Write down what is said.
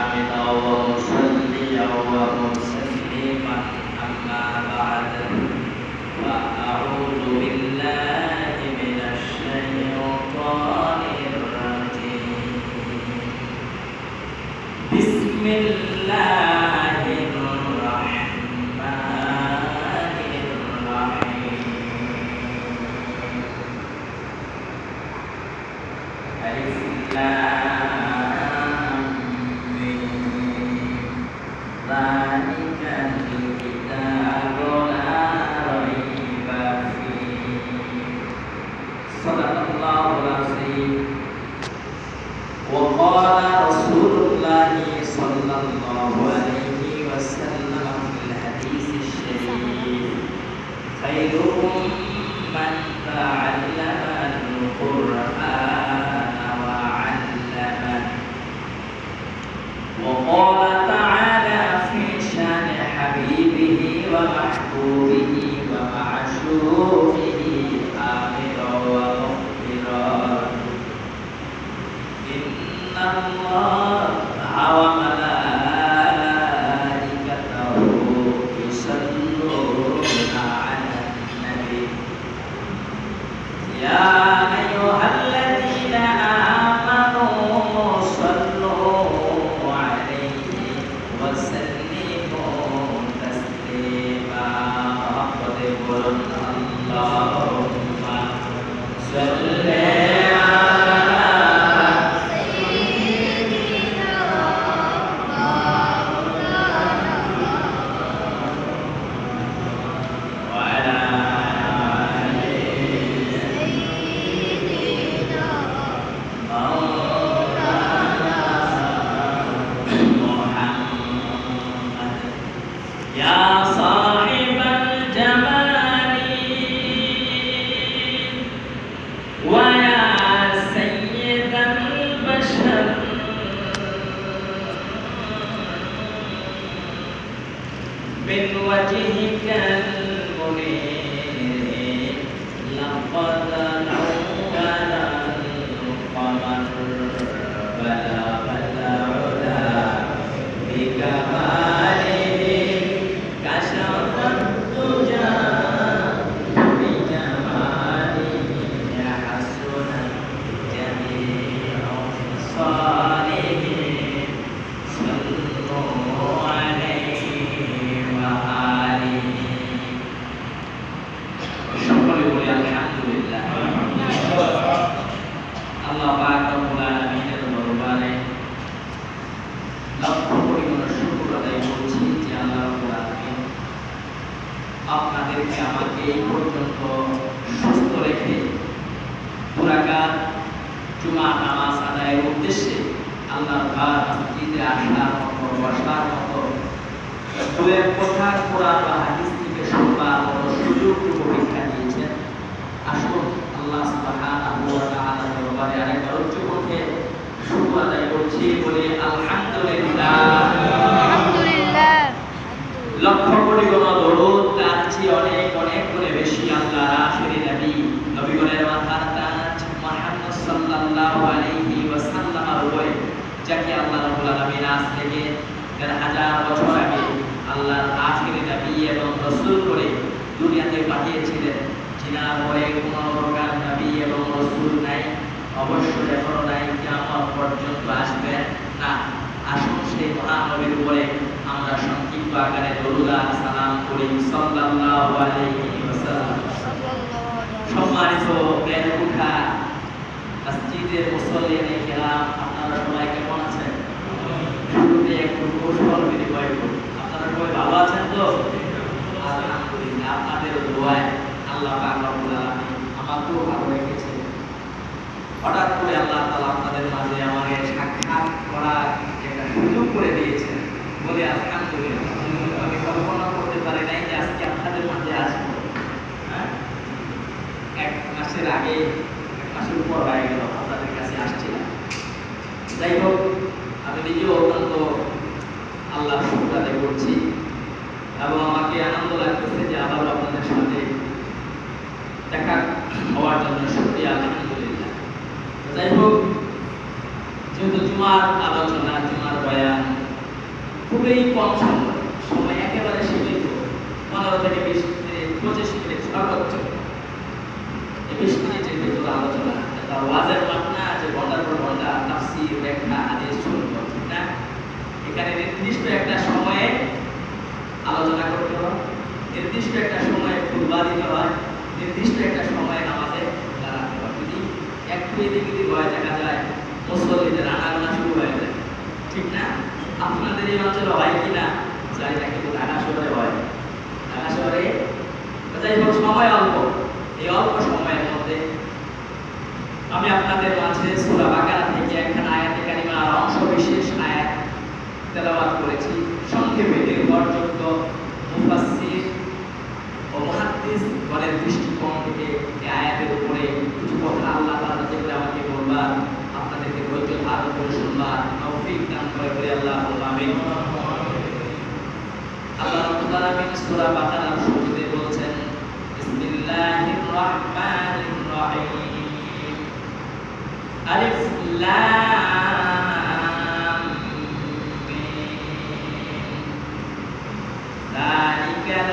حامدا ومصليا ومسلما أما بعد فأعوذ بالله من الشيطان الرجيم بسم الله الرحمن الرحيم ألف لام ميم ذلك الكتاب لا ريب فيه صدق الله العظيم وقال رسول الله صلى الله عليه وسلم في الحديث الشريف خيركم من تعلم القرآن وعلمه وقال تعالى في شان حبيبه ومحبوبه ومعشوقه آمرا ومخبرا إن الله وملائكته يصلون على النبي يا أيها الذين آمنوا صلوا عليه وسلموا تسليما قد قلت اللهم صل يا صاحب الجمال ويا سيد البشر من وجهك المنير لقد نور القمر بلغ العلا بكماله كشف الدجى بجماله حسن جميع خصاله صلوا عليه وآله সকলে বলি আলহামদুলিল্লাহ আল্লাহ পাক রব্বুল আলামিনের দরবারে লক্ষ পরিমাণ শুকর আদায় করছি যে আল্লাহ রাব্বুল আলামিন আপনাদেরকে আমাকে এই পর্যন্ত সুস্থ রেখে দুরাকাত জুমা নামাজ আদায়ের উদ্দেশ্যে আল্লাহর ঘর মসজিদে আসার মতো বসার মতো দু এক কথা কোরআন বা হাদিস থেকে শুনবার মতো সুযোগটুকু পরীক্ষা দিয়েছেন। আসুন আল্লাহ সুবহানাহু ওয়া তাআলার দরবারে আরেকবার উচ্চ কণ্ঠে শুকর আদায় করছি বলে আলহামদুলিল্লাহ। লক্ষ কোটি গুণ দরুদ তার চেয়ে অনেক অনেক গুণে বেশি আল্লাহর আখিরি নবী নবীগণের মাথার তাজ মুহাম্মদ সাল্লাল্লাহু আলাইহি ওয়াসাল্লামের উপরে যাকে আল্লাহ রাব্বুল আলামিন আজ থেকে ১৩,০০০ বছর আগে আল্লাহর আখিরি নবী এবং রাসূল করে দুনিয়াতে পাঠিয়েছিলেন, যিনার পরে কোনো প্রকার নবী এবং রাসূল নাই, অবশ্যই এখনো নাই, কিয়ামত পর্যন্ত আসবে না। আসুন সেই মহান নবীর উপরে আমরা সংক্ষিপ্ত আকারে দরুদ আর সালাম করি সাল্লাল্লাহু আলাইহি ওয়াসাল্লাম। সম্মানিত বেড়ে ওঠা মসজিদের মুসল্লিয়ানে কিরাম, আপনারা সবাই কেমন আছেন? শুরুতে একটু কৌশল বিনিময় করি। আপনারা সবাই ভালো আছেন তো? আলহামদুলিল্লাহ। আপনাদের দোয়ায় আল্লাহ পাক রব্বুল আলামিন আমাকেও ভালো রেখেছে। হঠাৎ করে আল্লাহ তাআলা আপনাদের মাঝে আমাকে সাক্ষাৎ করার একটা সুযোগ করে দিয়েছেন বলে আলহামদুলিল্লাহ। আমি কল্পনা করতে পারি নাই যে আজকে আপনাদের মাঝে আসবো। এক মাসের আগে, এক মাসের উপর হয়ে গেল আপনাদের কাছে আসছিলাম। যাই হোক, আমি নিজেও অত্যন্ত আল্লাহর শুকর আদায় করছি এবং আমাকে আনন্দ লাগতেছে যে আবার আপনাদের সাথে দেখা হওয়ার জন্য শুকরিয়া আলহামদুলিল্লাহ। যাই হোক, যেহেতু জুমার আলোচনা, জুমার বয়ান খুবই কম সময়, সময় একেবারে সীমিত, 15 থেকে 20 মিনিট, 25 মিনিট সর্বোচ্চ। এই 20 মিনিটের ভিতরে আলোচনা, এটা ওয়াজের মাঠ না যে ঘন্টার পর ঘন্টা তাফসীর, ব্যাখ্যা, হাদিস শুনবো, ঠিক না? এখানে নির্দিষ্ট একটা সময়ে আলোচনা করতে হয়, নির্দিষ্ট একটা সময়ে খুতবা দিতে হয়, নির্দিষ্ট একটা সময়ে নামাজে দাঁড়াতে হয়। যদি একটু এদিকে যদি হয়, দেখা যায় মুসল্লিদের আনাগোনা শুরু হয়ে যায়, ঠিক না? আপনাদের এই অঞ্চলে হয় কিনা জানি না, কিন্তু ঢাকা শহরে হয়। ঢাকা শহরে যাই হোক, সময় অল্প, এই অল্প সময়ের মধ্যে আমি আপনাদের মাঝে সূরা বাকারা থেকে একখানা আয়াতে কারিমার অংশ বিশেষ আয়াত তেলাওয়াত করেছি। সংক্ষেপে নির্ভরযোগ্য মুফাসসির ও মুহাদ্দিস গণের দৃষ্টিকোণ থেকে এই আয়াতের উপরে কিছু কথা আল্লাহ তাআলা যেগুলো আমাকে বলবার, আপনাদেরকে ধৈর্য ধারণ করে শুনবার তৌফিক দান করে বলে আল্লাহুম্মা আমিন। আল্লাহ রাব্বুল আলামিন সূরা বাকারার শুরুতে বলছেন, বিসমিল্লাহির রাহমানির রাহিম, আলিফ লাম মিম, যালিকাল